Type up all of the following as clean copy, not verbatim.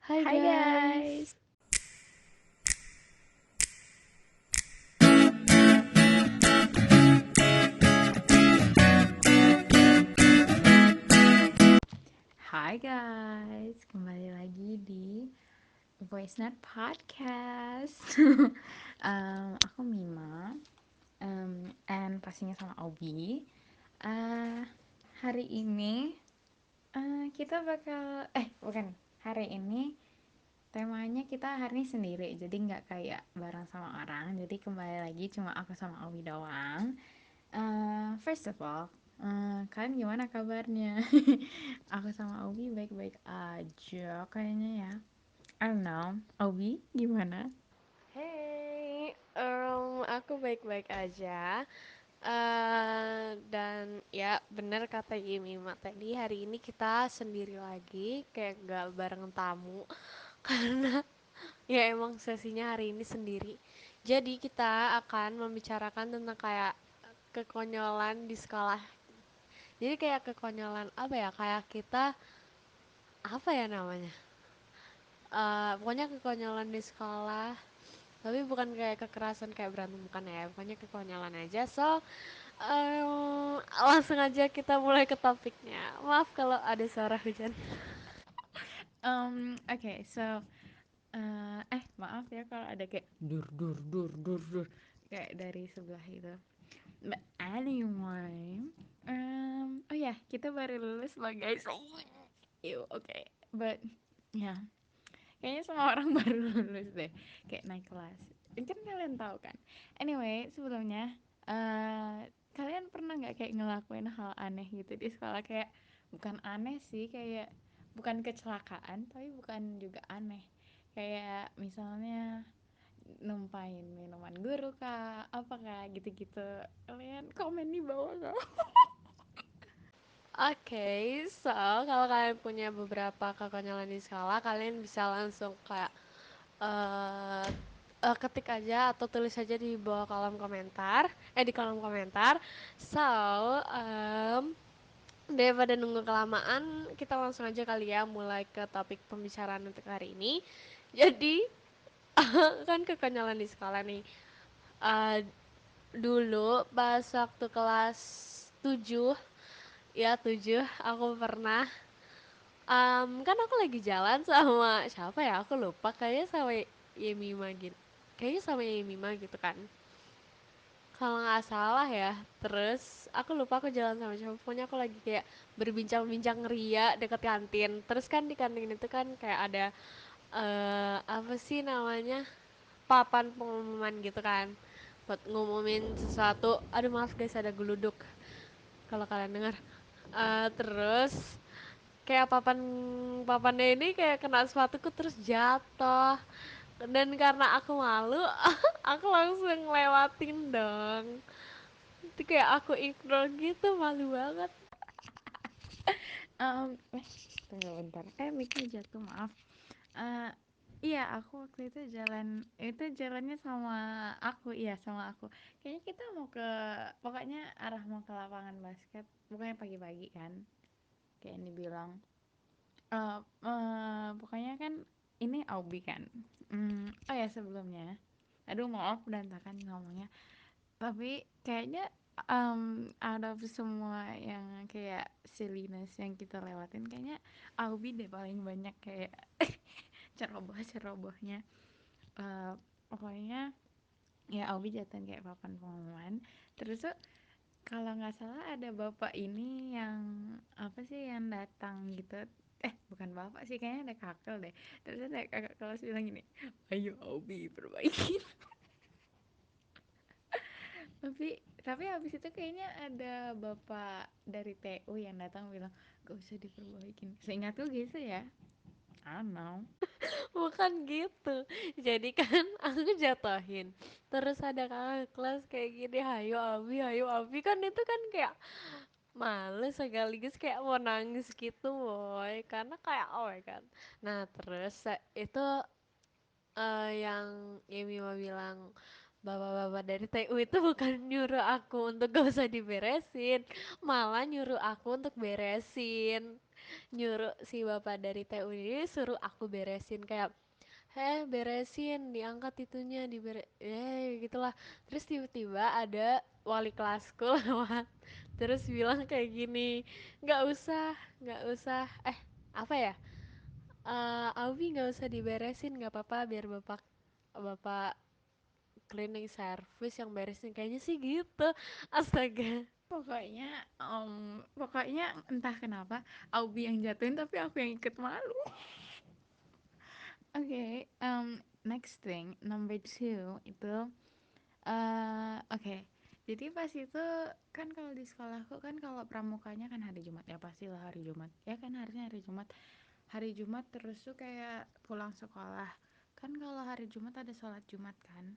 Hai Hai guys. guys. Hai guys, kembali lagi di Voice Note Podcast. Aku Mima, and pastinya sama Obi. Uh, Hari ini kita bakal, bukan, hari ini temanya kita hari ini sendiri, jadi nggak kayak bareng sama orang. Jadi kembali lagi cuma aku sama Obi doang. First of all, kalian gimana kabarnya? Aku sama Obi baik-baik aja kayaknya ya. I don't know. Obi gimana? Hey, aku baik-baik aja. Dan ya bener kata Mima tadi, hari ini kita sendiri lagi, kayak gak bareng tamu. Karena ya emang sesinya hari ini sendiri. Jadi kita akan membicarakan tentang kayak kekonyolan di sekolah. Jadi kayak kekonyolan apa ya? Kayak kita apa ya namanya? Pokoknya kekonyolan di sekolah. Tapi bukan kayak kekerasan kayak berantem, bukan ya, pokoknya kekonyolan aja. So langsung aja kita mulai ke topiknya. Maaf kalau ada suara hujan. Okay, so maaf ya kalau ada kayak dur dur dur dur dur kayak dari sebelah itu. But anyway, oh ya, kita baru lulus loh guys. Ew, okay. But ya, yeah, kayaknya semua orang baru lulus deh, kayak naik kelas. Kan kalian tahu kan. Anyway, sebelumnya kalian pernah nggak kayak ngelakuin hal aneh gitu di sekolah? Kayak bukan aneh sih, kayak bukan kecelakaan tapi bukan juga aneh, kayak misalnya numpain minuman guru kah, apa kah gitu-gitu. Kalian komen di bawah nggak? Oke, so kalau kalian punya beberapa kekonyolan di sekolah, kalian bisa langsung kayak eh ketik aja atau tulis aja di bawah kolom komentar, di kolom komentar. So, daripada nunggu kelamaan, kita langsung aja kali ya mulai ke topik pembicaraan untuk hari ini. Jadi, kan kekonyolan di sekolah nih. Eh, Dulu pas waktu kelas 7, ya 7, aku pernah kan aku lagi jalan sama siapa ya, aku lupa, kayaknya sama Yemima gitu, kayaknya sama Yemima gitu kan, kalau nggak salah ya. Terus aku lupa aku jalan sama siapa, pokoknya aku lagi kayak berbincang-bincang ria deket kantin. Terus kan di kantin itu kan kayak ada apa sih namanya, papan pengumuman gitu kan, buat ngumumin sesuatu. Aduh maaf guys, ada geluduk kalau kalian dengar. Terus kayak papannya ini kayak kena sepatuku terus jatuh, dan karena aku malu aku langsung lewatin dong. Itu kayak aku ignore gitu, malu banget. Tunggu bentar, mic-nya jatuh, maaf. Eh, iya, aku waktu itu jalannya sama aku, iya sama aku. Kayaknya kita mau ke, pokoknya arah mau ke lapangan basket, bukannya pagi-pagi kan, kayak yang dibilang. Pokoknya kan ini Aubi kan. Oh ya sebelumnya, aduh maaf berantakan ngomongnya. Tapi kayaknya out of semua yang kayak silliness yang kita lewatin, kayaknya Aubi deh paling banyak kayak ceroboh-cerobohnya. Eh, Pokoknya ya Aubi jatuhin kayak papan pengumuman. Terus tuh kalau nggak salah ada bapak ini yang apa sih yang datang gitu. Bukan bapak sih, kayaknya ada kakak deh. Terus ada kakak kelas bilang gini, ayo Aubi perbaikin. Tapi habis itu kayaknya ada bapak dari TU yang datang bilang gak usah diperbaikin. Seingatku gitu ya. I don't know. Bukan gitu, jadi kan aku jatuhin, terus ada kakak kelas kayak gini, hayo Abi, hayo Abi, kan itu kan kayak males sekaligus kayak mau nangis gitu boy, karena kayak oh my god. Nah terus itu yang Yemi mau bilang bapak-bapak dari TU itu bukan nyuruh aku untuk gak usah diberesin, malah nyuruh aku untuk beresin. Nyuruh si bapak dari TU ini suruh aku beresin kayak, beresin, diangkat itunya, gitulah. Terus tiba-tiba ada wali kelasku lewat, terus bilang kayak gini, nggak usah, nggak usah, apa ya? Awi nggak usah diberesin, nggak apa-apa, biar bapak bapak cleaning service yang beresin, kayaknya sih gitu. Astaga. Pokoknya entah kenapa Aubi yang jatuhin tapi aku yang ikut malu. Oke, next thing number two itu oke. Jadi pas itu kan kalau di sekolahku kan kalau pramukanya kan hari Jumat ya pastilah hari Jumat. Ya kan harusnya hari Jumat. Hari Jumat terus tuh kayak pulang sekolah. Kan kalau hari Jumat ada sholat Jumat kan.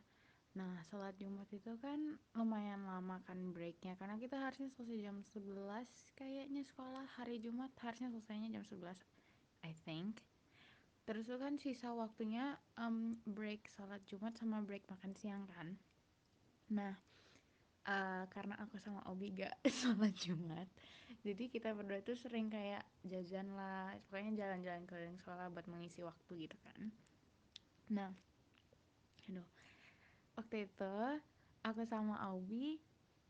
Nah, sholat Jumat itu kan lumayan lama kan breaknya karena kita harusnya selesai jam 11 kayaknya sekolah hari Jumat harusnya selesainya jam 11 I think. Terus tuh kan sisa waktunya break sholat Jumat sama break makan siang kan. Nah, karena aku sama Obi gak sholat Jumat, jadi kita berdua tuh sering kayak jajan lah, pokoknya jalan-jalan keliling sekolah buat mengisi waktu gitu kan. Nah, aduh, waktu itu aku sama Aubi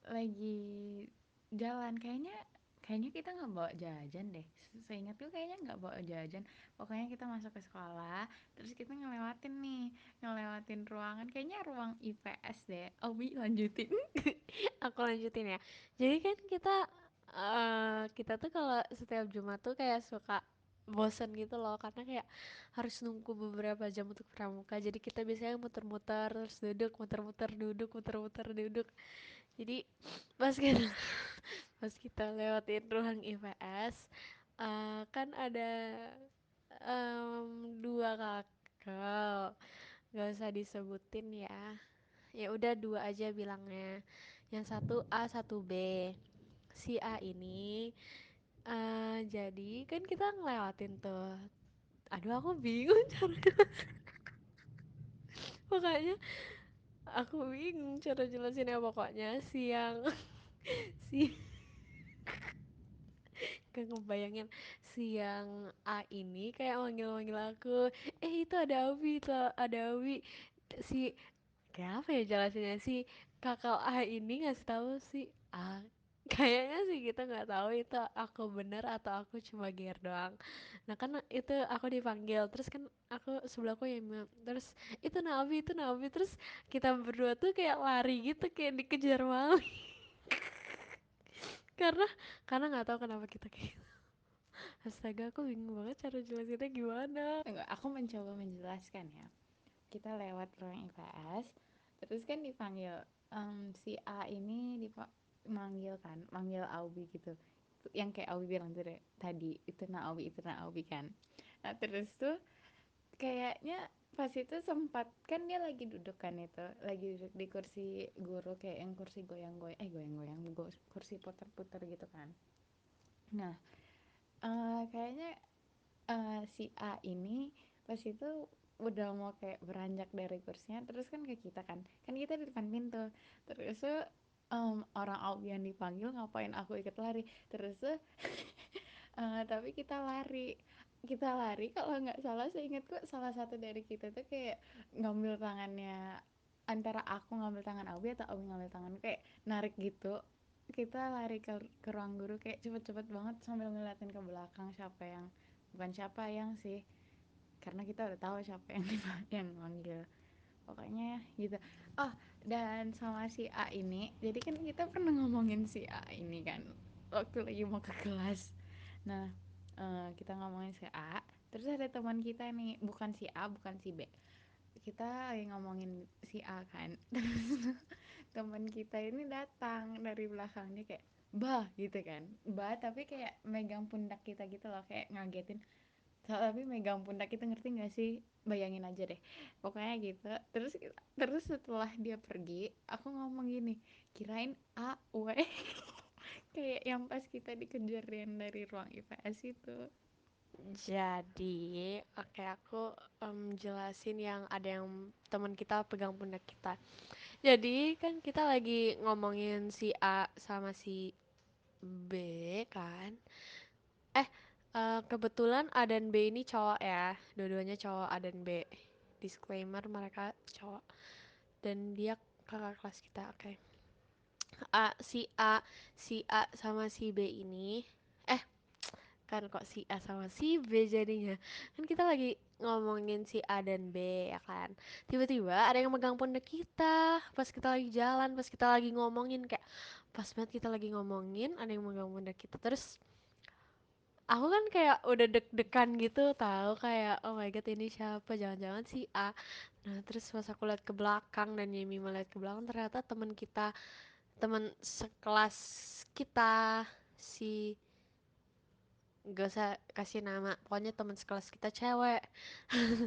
lagi jalan, kayaknya kayaknya kita nggak bawa jajan deh. Seingatku kayaknya nggak bawa jajan. Pokoknya kita masuk ke sekolah, terus kita ngelewatin ruangan, kayaknya ruang IPS deh. Aubi lanjutin. Aku lanjutin ya. Jadi kan kita tuh kalau setiap Jumat tuh kayak suka bosen gitu loh, karena kayak harus nunggu beberapa jam untuk pramuka. Jadi kita biasanya muter-muter terus duduk, muter-muter duduk, muter-muter duduk. Jadi pas kita pas kita lewatin ruang IPS, kan ada dua kakak, gak usah disebutin ya. Ya udah dua aja bilangnya. Yang satu A, satu B. Si A ini jadi kan kita ngelewatin tuh. Aduh, aku bingung cara, pokoknya aku bingung cara jelasinnya. Pokoknya si kayak ngebayangin si yang A ini kayak manggil-manggil aku, itu ada Awi, itu ada Awi. Si kayak apa ya jelasinnya, si kakak A ini ngasih tahu si A, kayaknya sih kita nggak tahu itu aku bener atau aku cuma gear doang. Nah kan itu aku dipanggil, terus kan aku sebelahku yang bilang, terus itu Naomi, terus kita berdua tuh kayak lari gitu, kayak dikejar maling. karena karena nggak tahu kenapa kita kayak gitu. Astaga, aku bingung banget cara jelasinnya gimana. Enggak, aku mencoba menjelaskan ya. Kita lewat ruang IPS, terus kan dipanggil si A ini manggil kan, manggil Aubi gitu. Yang kayak Aubi bilang tadi, itu Aubi, itu Aubi kan. Nah, terus tuh kayaknya pas itu sempat kan dia lagi duduk kan itu, lagi duduk di kursi guru kayak yang kursi goyang-goyang, goyang-goyang, kursi putar-putar gitu kan. Nah, kayaknya si A ini pas itu udah mau kayak beranjak dari kursinya, terus kan ke kita kan, kan kita di depan pintu, terus tuh orang Aubi yang dipanggil ngapain aku ikut lari, terus tuh tapi kita lari kalau nggak salah seingatku salah satu dari kita tuh kayak ngambil tangannya, antara aku ngambil tangan Aubi atau Aubi ngambil tangan, kayak narik gitu. Kita lari ke ruang guru kayak cepet-cepet banget sambil ngeliatin ke belakang siapa yang, bukan siapa yang sih, karena kita udah tahu siapa yang yang manggil, pokoknya gitu. Oh, dan sama si A ini, jadi kan kita pernah ngomongin si A ini kan waktu lagi mau ke kelas. Nah, kita ngomongin si A, terus ada teman kita nih, bukan si A bukan si B, kita lagi ngomongin si A kan. Terus teman kita ini datang dari belakang, dia kayak bah gitu kan, bah tapi kayak megang pundak kita gitu loh, kayak ngagetin. Tapi megang pundak kita, ngerti nggak sih, bayangin aja deh, pokoknya gitu. Terus setelah dia pergi aku ngomong gini, kirain A W. Kayak yang pas kita dikejarin dari ruang IPS itu. Jadi, oke, aku jelasin yang ada yang teman kita pegang pundak kita. Jadi kan kita lagi ngomongin si A sama si B kan. Eh, kebetulan A dan B ini cowok ya. Dua-duanya cowok A dan B. Disclaimer mereka cowok. Dan dia kakak kelas kita. Oke. A si A si A sama si B ini eh kan kok si A sama si B jadinya. Kan kita lagi ngomongin si A dan B ya kan. Tiba-tiba ada yang megang pundak kita pas kita lagi jalan, pas kita lagi ngomongin kayak pas banget kita lagi ngomongin ada yang megang pundak kita. Terus aku kan kayak udah deg-degan gitu tahu kayak oh my god ini siapa, jangan-jangan si A. Nah terus pas aku lihat ke belakang dan Yemi melihat ke belakang ternyata teman kita, teman sekelas kita, si gak usah kasih nama pokoknya teman sekelas kita cewek.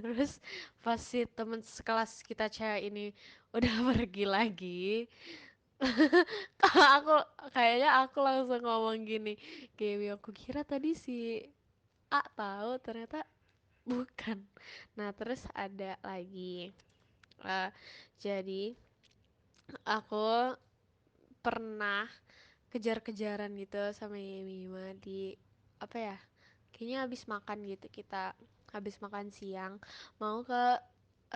Terus pas si teman sekelas kita cewek ini udah pergi lagi, aku kayaknya aku langsung ngomong gini, Gaby aku kira tadi si A tahu ternyata bukan. Nah terus ada lagi, eh, jadi aku pernah kejar-kejaran gitu sama Yemima di apa ya, kayaknya habis makan gitu, kita habis makan siang mau ke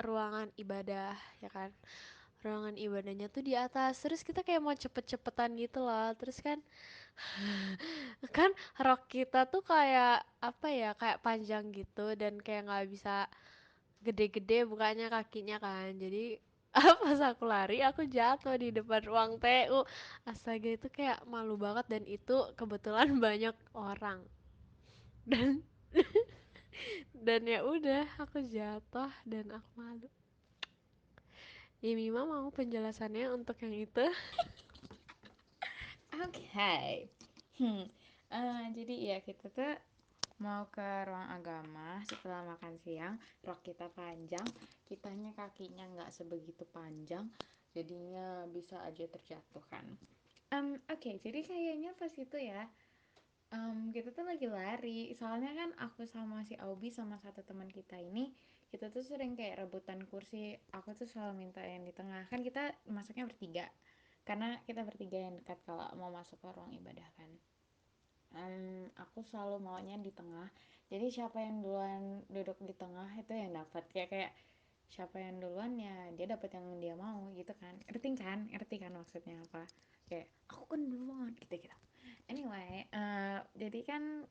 ruangan ibadah ya kan. Ruangan ibadahnya tuh di atas, terus kita kayak mau cepet-cepetan gitu loh. Terus kan kan rok kita tuh kayak apa ya, kayak panjang gitu dan kayak nggak bisa gede-gede bukanya kakinya kan. Jadi pas aku lari aku jatuh di depan ruang TU. Astaga itu kayak malu banget dan itu kebetulan banyak orang. Dan ya udah aku jatuh dan aku malu. Ya Mima mau penjelasannya untuk yang itu. Oke. Hmm. Jadi ya kita tuh mau ke ruang agama setelah makan siang, rok kita panjang, kitanya kakinya nggak sebegitu panjang, jadinya bisa aja terjatuh kan. Oke, jadi kayaknya pas itu ya, kita tuh lagi lari. Soalnya kan aku sama si Aubi sama satu teman kita ini, kita tuh sering kayak rebutan kursi. Aku tuh selalu minta yang di tengah. Kan kita masuknya bertiga. Karena kita bertiga yang dekat kalau mau masuk ke ruang ibadah kan. Aku selalu maunya di tengah. Jadi siapa yang duluan duduk di tengah itu yang dapat. Kayak siapa yang duluan ya dia dapat yang dia mau gitu kan. Ngerti kan maksudnya apa? Kayak aku kan duluan gitu gitu. Anyway, jadi kan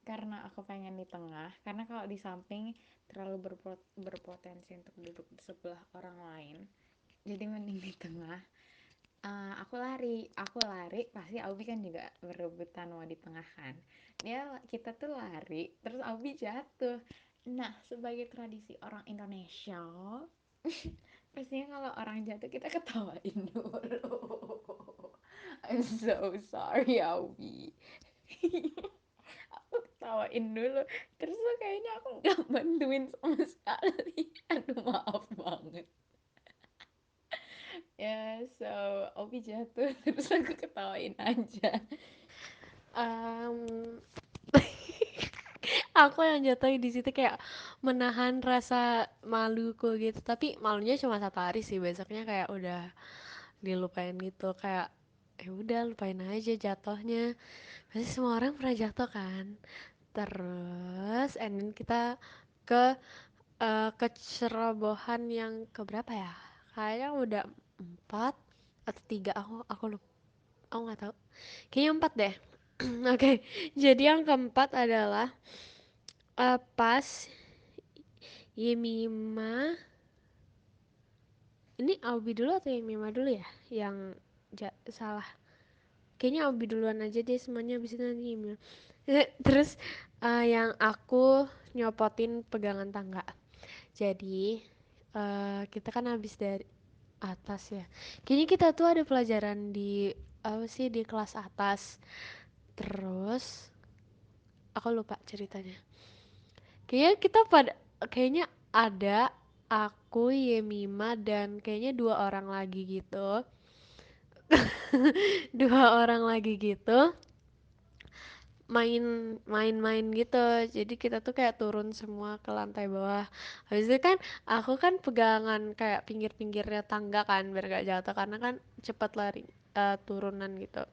karena aku pengen di tengah, karena kalau di samping terlalu berpotensi untuk duduk di sebelah orang lain, jadi mending di tengah. Aku lari pasti Aubi kan juga berebutan mau di tengah kan. Kita tuh lari terus Aubi jatuh. Nah, sebagai tradisi orang Indonesia, pastinya kalau orang jatuh kita ketawain dulu. I'm so sorry Aubi. Aku ketawain dulu. Terus tuh kayaknya aku nggak bantuin sama sekali. Aduh maaf banget. Ya, so Obi jatuh terus aku ketawain aja. Em, aku yang jatuh di situ kayak menahan rasa maluku gitu. Tapi malunya cuma satu hari sih. Besoknya kayak udah dilupain gitu. Kayak ya udah lupain aja jatuhnya. Pasti semua orang pernah jatuh kan. Terus and then kita ke kecerobohan yang keberapa ya? Kayaknya udah empat atau tiga, aku lupa, aku nggak tahu. Kayaknya empat deh. Oke, okay. Jadi yang keempat adalah pas Yemima, ini Aubi dulu atau Yemima dulu ya? Yang salah. Kayaknya Aubi duluan aja deh semuanya habis itu nanti Yemima. Terus yang aku nyopotin pegangan tangga. Jadi kita kan habis dari atas ya. Kayaknya kita tuh ada pelajaran di apa sih di kelas atas. Terus aku lupa ceritanya. Kayaknya kita pada kayaknya ada aku, Yemima dan kayaknya dua orang lagi gitu. Dua orang lagi gitu. main main-main gitu. Jadi kita tuh kayak turun semua ke lantai bawah. Habis itu kan aku kan pegangan kayak pinggir-pinggirnya tangga kan biar gak jatuh karena kan cepat lari turunan gitu.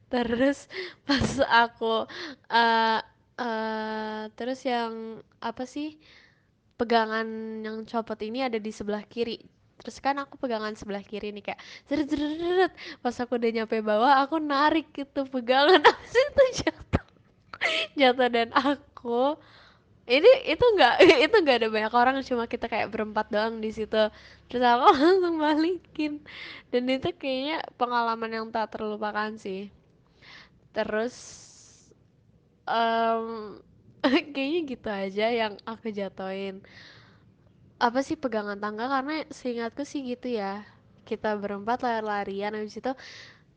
Terus pas aku eh terus yang apa sih, pegangan yang copot ini ada di sebelah kiri. Terus kan aku pegangan sebelah kiri nih kayak seret seret seret. Pas aku udah nyampe bawah aku narik gitu pegangan habis itu jatuh, jatuh dan aku ini itu nggak itu nggak ada banyak orang, cuma kita kayak berempat doang di situ. Terus aku langsung balikin dan itu kayaknya pengalaman yang tak terlupakan sih. Terus em, kayaknya gitu aja yang aku jatoin. Apa sih pegangan tangga karena seingatku sih gitu ya. Kita berempat lari-larian habis itu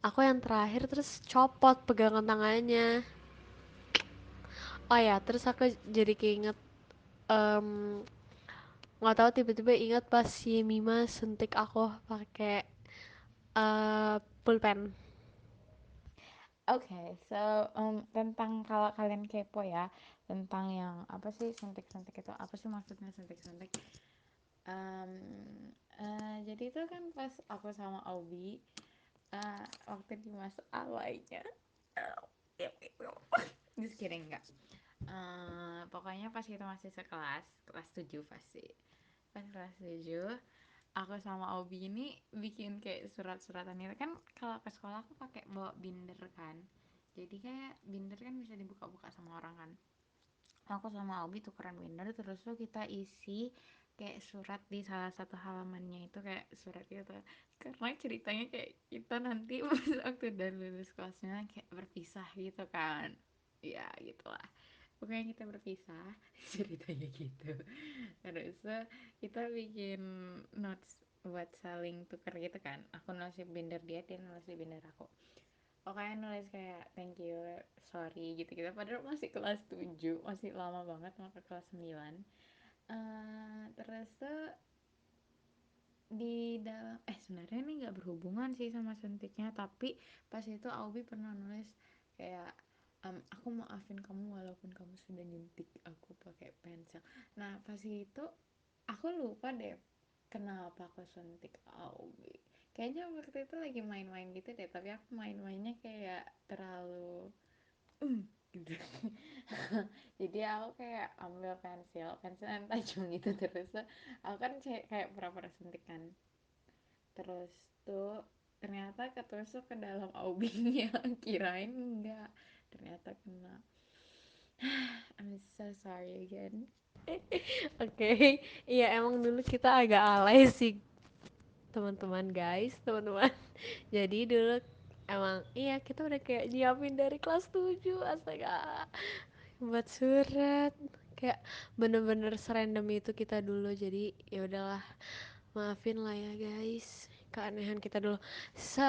aku yang terakhir terus copot pegangan tangannya. Oh ya, terus aku jadi keinget em, nggak tahu tiba-tiba ingat pas si Mima suntik aku pakai pulpen. Okay, so tentang kalau kalian kepo ya tentang yang apa sih suntik-suntik itu apa sih maksudnya suntik-suntik? Em, jadi itu kan pas aku sama Aubi waktu di masa alainya, just kidding enggak. Pokoknya pas kita masih sekelas, kelas 7 pasti. Pas kelas 7 aku sama Aubi ini bikin kayak surat-suratan itu kan kalau ke sekolah aku pakai bawa binder kan. Jadi kayak binder kan bisa dibuka-buka sama orang kan. Aku sama Aubi tukeran binder terus tuh kita isi kayak surat di salah satu halamannya itu kayak surat gitu. Karena ceritanya kayak kita nanti pas waktu udah lulus kelasnya kayak berpisah gitu kan. Ya gitulah. Pokoknya kita berpisah ceritanya gitu. Terus kita bikin notes buat saling tuker gitu kan. Aku nulis di binder dia nulis di binder aku. Pokoknya nulis kayak thank you, sorry gitu-gitu. Padahal masih kelas 7 masih lama banget mau ke kelas 9. Terus tuh di dalam sebenarnya ini nggak berhubungan sih sama suntiknya, tapi pas itu Aubi pernah nulis kayak aku maafin kamu walaupun kamu sudah nyuntik aku pakai pensil. Nah pas itu aku lupa deh kenapa aku suntik Aubi. Kayaknya waktu itu lagi main-main gitu deh, tapi aku main-mainnya kayak terlalu gitu. Jadi aku kayak ambil pensil pensil yang tajam itu terus aku kan kayak pura-pura suntikan, terus tuh ternyata ketusuk ke dalam aubingnya. Kirain enggak, ternyata kena. I'm so sorry again. Oke, iya emang dulu kita agak alay sih teman-teman guys, teman-teman. Jadi dulu emang iya kita udah kayak nyiapin dari kelas 7 astaga buat surat kayak bener-bener serandom itu kita dulu. Jadi ya udahlah, maafin lah ya guys keanehan kita dulu. So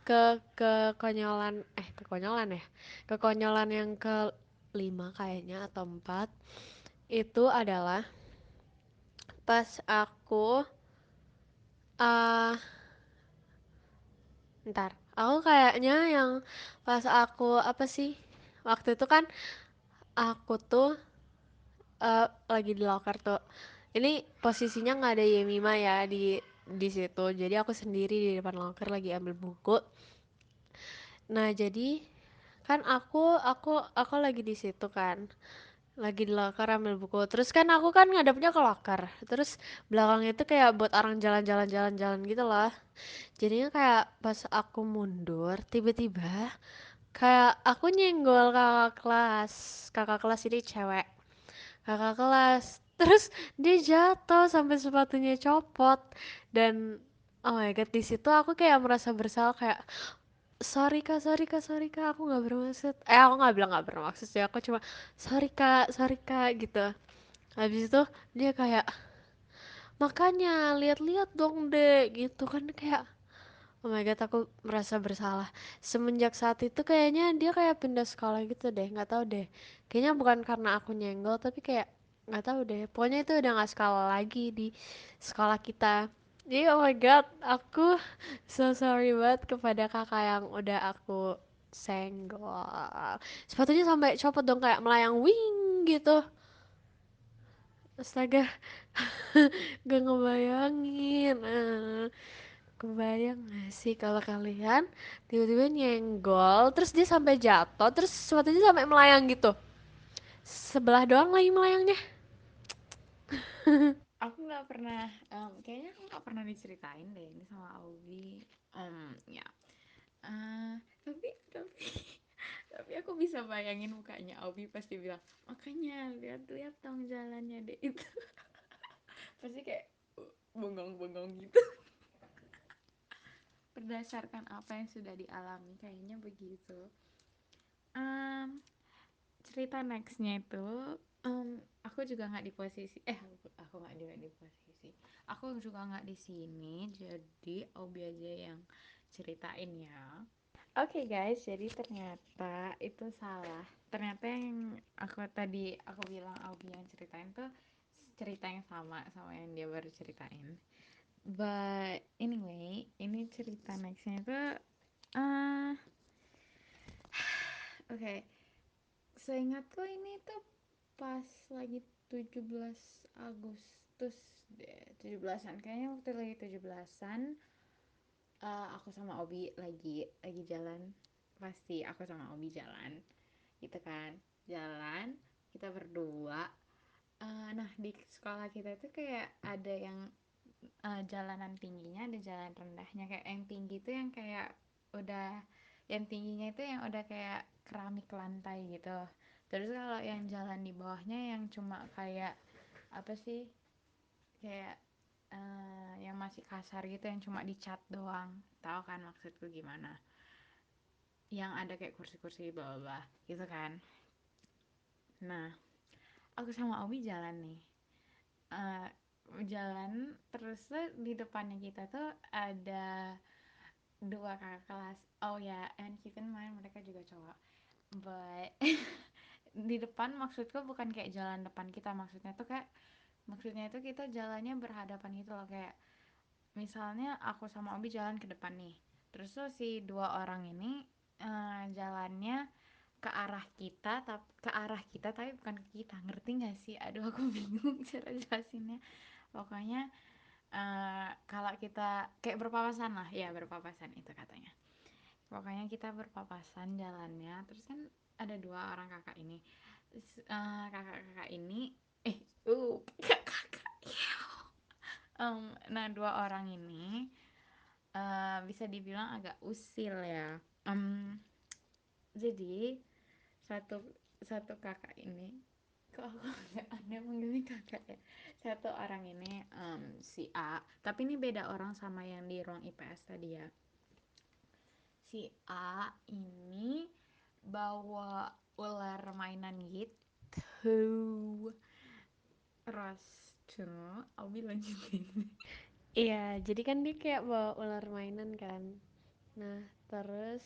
kekonyolan kekonyolan ya, kekonyolan yang kelima kayaknya atau empat itu adalah pas aku ah ntar aku kayaknya yang pas aku apa sih, waktu itu kan aku tuh lagi di locker tuh. Ini posisinya nggak ada Yemima ya di situ. Jadi aku sendiri di depan locker lagi ambil buku. Nah, jadi kan aku lagi di situ kan. Lagi di locker ambil buku. Terus kan aku kan ngadepnya ke locker. Terus belakangnya itu kayak buat orang jalan-jalan jalan-jalan gitu lah. Jadinya kayak pas aku mundur, tiba-tiba kayak aku nyenggol kakak kelas. Kakak kelas ini cewek. Kakak kelas. Terus dia jatuh sampai sepatunya copot dan oh my god, di situ aku kayak merasa bersalah kayak sorry kak, sorry kak, sorry kak, aku nggak bermaksud. Aku nggak bilang nggak bermaksud sih, aku cuma sorry kak gitu. Habis itu dia kayak makanya lihat-lihat dong dek gitu kan kayak oh my god, aku merasa bersalah. Semenjak saat itu kayaknya dia kayak pindah sekolah gitu deh, nggak tahu deh. Kayaknya bukan karena aku nyenggol, tapi kayak nggak tahu deh. Pokoknya itu udah nggak sekolah lagi di sekolah kita. Jadi oh my god, aku so sorry banget kepada kakak yang udah aku Senggol. Sepatunya sampai copot dong kayak melayang wing gitu. Astaga, gak ngebayangin. Kebayang gak sih kalau kalian tiba-tiba nyenggol, terus dia sampai jatuh, terus sepatunya sampai melayang gitu. Sebelah doang lagi melayangnya. Aku nggak pernah, kayaknya aku nggak pernah diceritain deh ini sama Augie. Ya. Eh, tapi tapi aku bisa bayangin mukanya Augie pasti bilang, makanya lihat-lihat dong jalannya deh itu. Pasti kayak bengong-bengong gitu. Berdasarkan apa yang sudah dialami kayaknya begitu. Em, Cerita nextnya itu, aku juga nggak di posisi, aku nggak di posisi, aku juga nggak di sini, jadi Obi aja yang ceritain ya. Oke guys, jadi ternyata itu salah. Ternyata yang aku bilang Augie yang ceritain tuh cerita yang sama sama yang dia baru ceritain. But anyway, ini cerita nextnya tuh, uh, oke, seingatku ini tuh pas lagi 17 Agustus deh, 17-an kayaknya, waktu lagi 17-an. Aku sama Obi lagi jalan, pasti aku sama Obi jalan gitu kan, jalan kita berdua. Nah, di sekolah kita itu kayak ada yang jalanan tingginya, ada jalan rendahnya. Kayak yang tinggi itu yang kayak udah, yang tingginya itu yang udah kayak keramik lantai gitu. Terus kalau yang jalan di bawahnya yang cuma kayak apa sih, kayak yang masih kasar gitu, yang cuma dicat doang. Tahu kan maksudku gimana? Yang ada kayak kursi-kursi bawah-bawah gitu kan. Nah, aku sama Obi jalan nih. Eh, Jalan terus tuh di depannya kita tuh ada dua kakak kelas. Oh ya, and keep in mind mereka juga cowok. But di depan maksudku bukan kayak jalan depan kita, maksudnya itu kita jalannya berhadapan gitu loh. Kayak misalnya aku sama Obi jalan ke depan nih, terus tuh si dua orang ini jalannya ke arah kita tapi bukan ke kita. Ngerti gak sih? Aduh, aku bingung cara jelasinnya. Pokoknya kalau kita kayak berpapasan lah, ya berpapasan itu katanya. Pokoknya kita berpapasan jalannya, terus kan ada dua orang kakak ini. Kakak-kakak ini, kakak. Nah, dua orang ini bisa dibilang agak usil ya. Jadi satu satu kakak ini, kok aku agak aneh manggilnya kakak ya. Satu orang ini, si A, tapi ini beda orang sama yang di ruang IPS tadi ya. Si A ini bawa ular mainan gitu. Terus tuh Abi lanjutin. Iya, jadi kan dia kayak bawa ular mainan kan. Nah, terus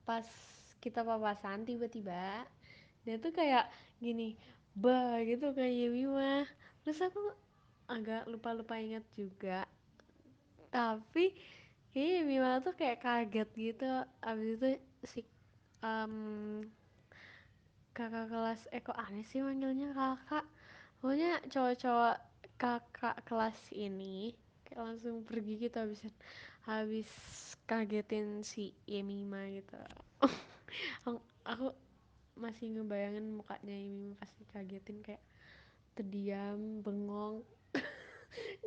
pas kita papasan tiba-tiba dia tuh kayak gini, bah gitu kayak Yemi mah. Terus aku agak lupa-lupa ingat juga. Tapi kayaknya Yemi mah tuh kayak kaget gitu. Abis itu si em, kakak kelas, kok aneh sih manggilnya kakak. Pokoknya cowok-cowok kakak kelas ini kayak langsung pergi gitu habis kagetin si Yemima gitu. Aku masih ngebayangin mukanya Yemima pasti kagetin kayak terdiam, bengong,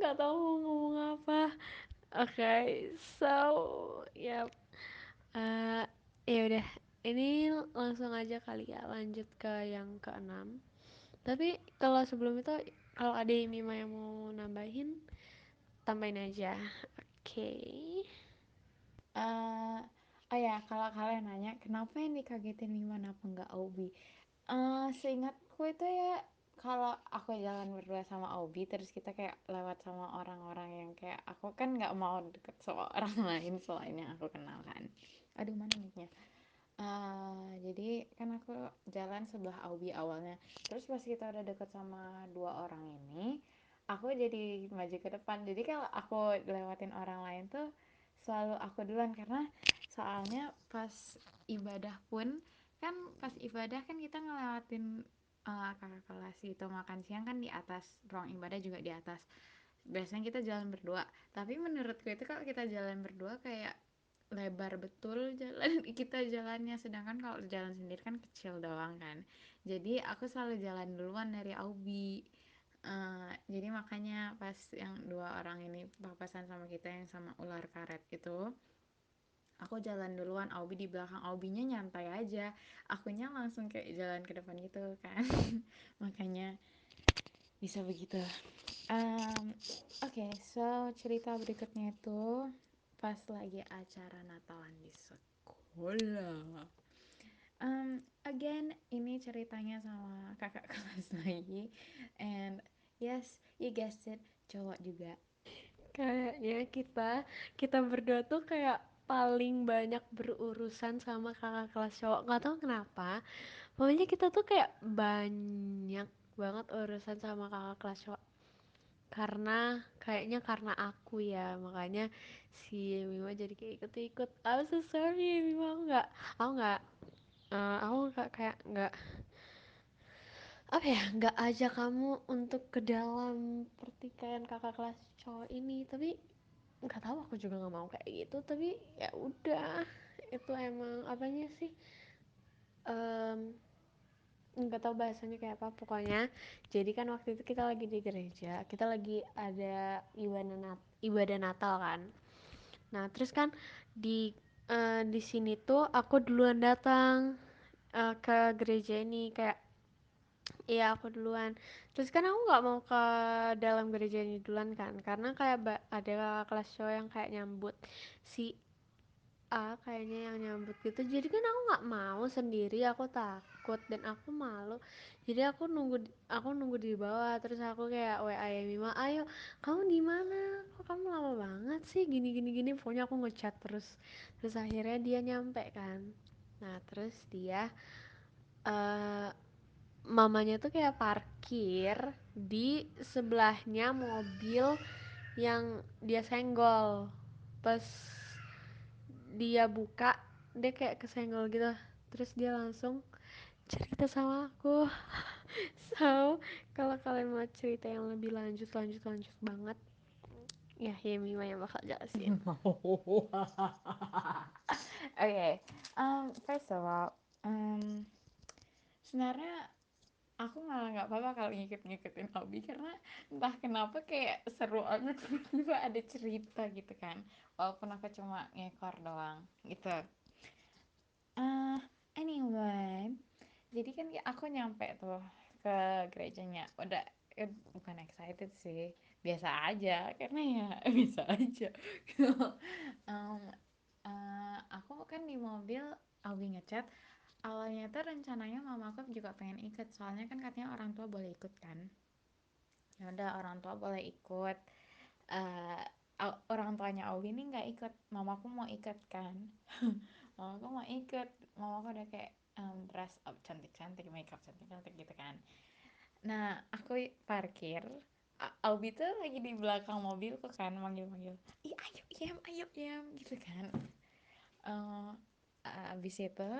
nggak tahu mau ngomong apa. Okay, so ya, uh, ya udah, ini langsung aja kali ya lanjut ke yang keenam. Tapi kalau sebelum itu, kalau ada Mima yang mau nambahin, tambahin aja. Oke. eh oh ya, kalau kalian nanya kenapa yang dikagetin Miman apa enggak Obi, seingatku itu ya, kalau aku jalan berdua sama Obi terus kita kayak lewat sama orang-orang yang kayak, aku kan nggak mau deket sama orang lain selain yang aku kenal kan. Aduh, mana mic-nya. Jadi kan aku jalan sebelah Aubi awalnya, terus pas kita udah deket sama dua orang ini, aku jadi maju ke depan. Jadi kalau aku lewatin orang lain tuh selalu aku duluan, karena soalnya pas ibadah pun kan, pas ibadah kan kita ngelewatin kakak kelas gitu, makan siang kan di atas, ruang ibadah juga di atas. Biasanya kita jalan berdua, tapi menurutku itu kalau kita jalan berdua kayak lebar betul jalan kita jalannya, sedangkan kalau jalan sendiri kan kecil doang kan. Jadi aku selalu jalan duluan dari Aubi. Jadi makanya pas yang dua orang ini papasan sama kita yang sama ular karet itu, aku jalan duluan, Aubi di belakang. Aubinya nyantai aja, akunya langsung kayak jalan ke depan gitu kan. Makanya bisa begitu. Oke, so cerita berikutnya itu pas lagi acara Natalan di sekolah. Again, ini ceritanya sama kakak kelas lagi, and yes, you guessed it, cowok juga. Kayaknya kita berdua tuh kayak paling banyak berurusan sama kakak kelas cowok, nggak tahu kenapa. Pokoknya kita tuh kayak banyak banget urusan sama kakak kelas cowok, karena kayaknya karena aku ya, makanya si Mima jadi kayak ikut-ikut. I'm so sorry Mima, aku nggak kayak nggak apa ya, nggak ajak kamu untuk ke dalam pertikaian kakak kelas cowok ini, tapi nggak tahu, aku juga nggak mau kayak gitu, tapi ya udah, itu emang apanya sih, Em, nggak tahu bahasanya kayak apa pokoknya. Jadi kan waktu itu kita lagi di gereja, kita lagi ada ibadah Natal kan. Nah terus kan di sini tuh aku duluan datang ke gereja ini, kayak iya aku duluan. Terus kan aku nggak mau ke dalam gereja ini duluan kan, karena kayak ada kelas cowok yang kayak nyambut si kayaknya yang nyambut gitu. Jadi kan aku nggak mau sendiri, aku takut dan aku malu. Jadi aku nunggu di bawah, terus aku kayak WA ya Mima, ayo kamu di mana, kok kamu lama banget sih, gini gini gini, pokoknya aku ngechat terus akhirnya dia nyampe kan. Nah terus dia eh mamanya tuh kayak parkir di sebelahnya mobil yang dia senggol. Pas dia buka, dia kayak kesenggol gitu, terus dia langsung cerita sama aku. So kalau kalian mau cerita yang lebih lanjut lanjut lanjut banget, ya Mima yang bakal jelasin. Okay, first of all, um, sebenarnya aku malah nggak apa-apa kalau ngikut-ngikutin hobi, karena entah kenapa kayak seru aja tiba-tiba ada cerita gitu kan, walaupun aku cuma ngekor doang gitu. uh, Anyway, jadi kan aku nyampe tuh ke gerejanya, udah bukan excited sih, biasa aja karena ya biasa aja. um, aku kan di mobil, Alwi ngechat. Awalnya tuh rencananya mama aku juga pengen ikut, soalnya kan katanya orang tua boleh ikut kan. Ya udah, orang tua boleh ikut. eh Orang tuanya Auwi ini nggak ikut, mamaku mau ikut kan. Mamaku mau ikut, mamaku udah kayak dress up cantik-cantik, makeup cantik-cantik gitu kan. Nah aku parkir, Auwi tuh lagi di belakang mobilku kan, manggil-manggil, ih ayo Yam, ayo Yam gitu kan. Eh, Abis itu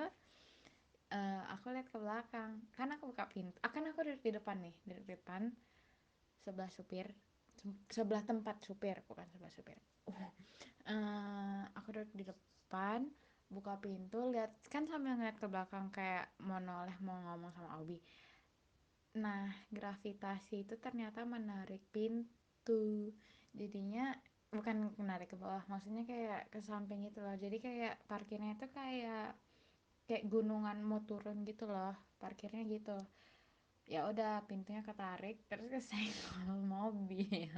aku lihat ke belakang, kan aku buka pintu, akan aku duduk di depan nih, di depan sebelah supir, sebelah tempat supir, bukan sebelah supir. Aku duduk di depan, buka pintu, lihat kan sambil ngeliat ke belakang kayak mau noleh mau ngomong sama Aubi. Nah gravitasi itu ternyata menarik pintu, jadinya bukan menarik ke bawah, maksudnya kayak ke samping gitu loh. Jadi kayak parkirnya itu kayak kayak gunungan mau turun gitu loh parkirnya gitu. Ya udah, pintunya ketarik terus kesenggol mobil.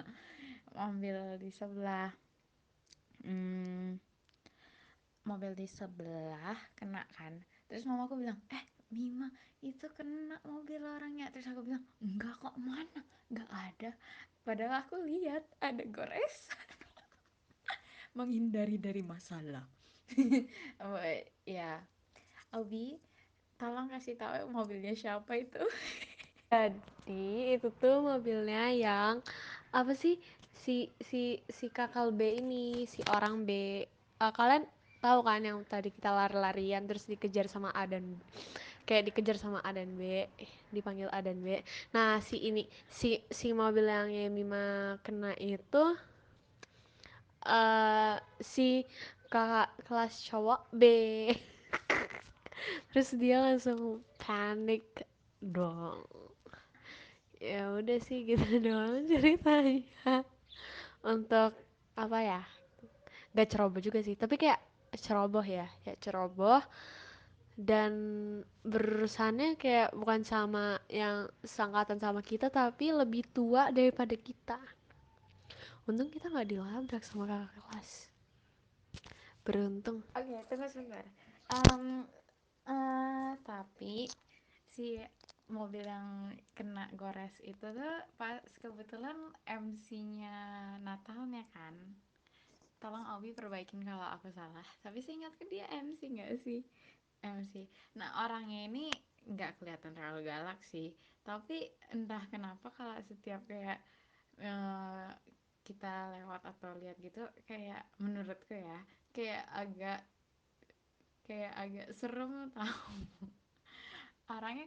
Mobil di sebelah, hmm, mobil di sebelah kena kan. Terus mamaku bilang, Mima, itu kena mobil orangnya. Terus aku bilang, enggak kok, mana, enggak ada. Padahal aku lihat ada goresan. Menghindari dari masalah. Ya, Obi, tolong kasih tahu mobilnya siapa itu. Jadi itu tuh mobilnya yang apa sih, si si si kakal B ini, si orang B. Kalian tahu kan yang tadi kita lari-larian terus dikejar sama A dan kayak dikejar sama A dan B, dipanggil A dan B. Nah, si mobil yang Yemima kena itu si kakak kelas cowok B. Terus dia langsung panik dong. Ya udah sih gitu doang ceritanya. Untuk apa ya? Gak ceroboh juga sih, tapi kayak ceroboh ya, ya ceroboh dan berurusannya kayak bukan sama yang sangkatan sama kita tapi lebih tua daripada kita. Untung kita nggak dilabrak sama kakak kelas. Beruntung. Oke, tunggu sebentar. Tapi si mobil yang kena gores itu tuh pas kebetulan MC-nya Natalnya kan. Tolong Obi perbaikin kalau aku salah. Tapi seingatku dia MC nggak sih? MC. Nah, orangnya ini nggak kelihatan terlalu galak sih. Tapi entah kenapa kalau setiap kayak eh, kita lewat atau lihat gitu, kayak menurutku ya, kayak agak serem tau. Orangnya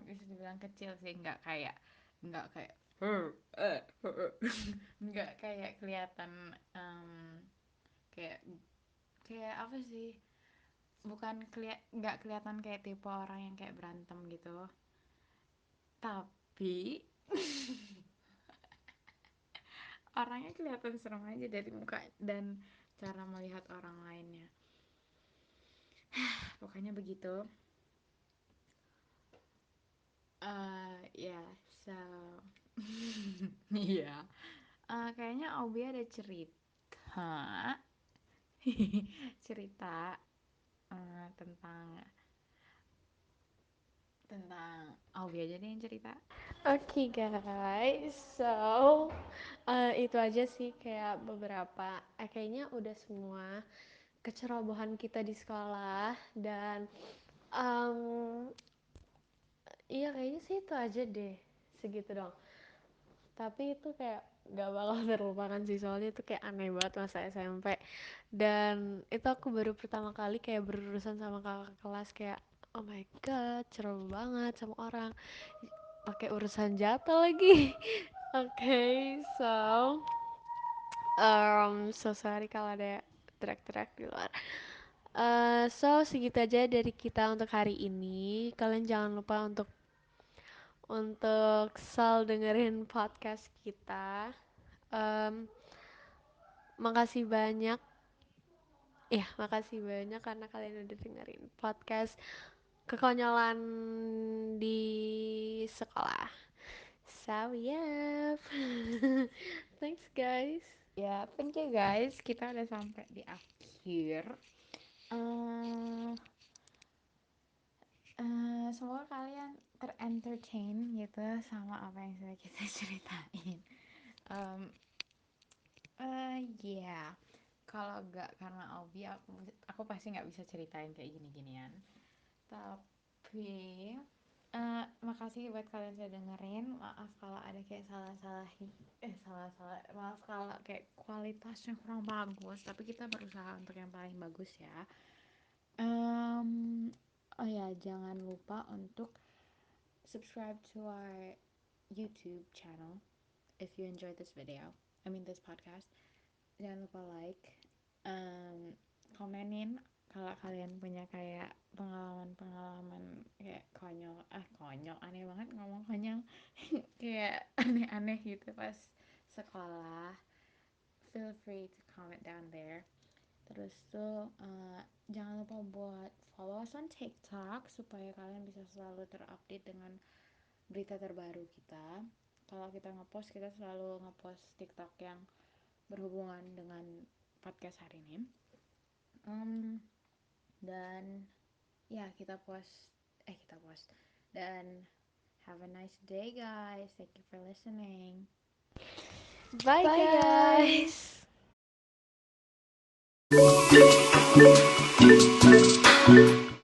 bisa dibilang kecil sih, nggak kayak nggak kayak kelihatan kayak kayak apa sih, nggak kelihatan kayak tipe orang yang kayak berantem gitu, tapi orangnya kelihatan serem aja dari muka dan cara melihat orang lainnya. Pokoknya begitu. Ya, so iya. Kayaknya Obi ada cerita cerita tentang Obi aja deh yang cerita. Oke guys, so itu aja sih kayak beberapa, kayaknya udah semua kecerobohan kita di sekolah dan um, iya kayaknya sih itu aja deh, segitu dong. Tapi itu kayak gak bakal terlupakan sih soalnya itu kayak aneh banget masa SMP dan itu aku baru pertama kali kayak berurusan sama kakak kelas kayak oh my god ceroboh banget sama orang pakai urusan jatuh lagi. Okay, so sorry kalau ada teriak-teriak di luar. So segitu aja dari kita untuk hari ini. Kalian jangan lupa untuk selalu dengerin podcast kita. Um, makasih banyak, ya makasih banyak karena kalian udah dengerin podcast kekonyolan di sekolah. So yeah, thanks guys. Ya, thank you guys. Kita udah sampai di akhir. eh Semoga kalian terentertain gitu sama apa yang sudah kita ceritain. Um, yeah. Kalau nggak karena Obi, aku pasti nggak bisa ceritain kayak gini-ginian. Tapi makasih buat kalian sudah dengerin. Maaf kalau ada kayak salah-salah. Maaf kalau kayak kualitasnya kurang bagus. Tapi kita berusaha untuk yang paling bagus ya. Oh ya, jangan lupa untuk subscribe to our YouTube channel if you enjoyed this video. I mean this podcast. Jangan lupa like, komenin kalau kalian punya kayak pengalaman-pengalaman kayak konyol aneh banget ngomong konyol kayak aneh-aneh gitu pas sekolah. Feel free to comment down there. Terus tuh jangan lupa buat follow us on TikTok supaya kalian bisa selalu terupdate dengan berita terbaru kita. Kalau kita ngepost, kita selalu ngepost TikTok yang berhubungan dengan podcast hari ini. Dan ya kita post dan have a nice day guys. Thank you for listening. Bye Bye guys. guys.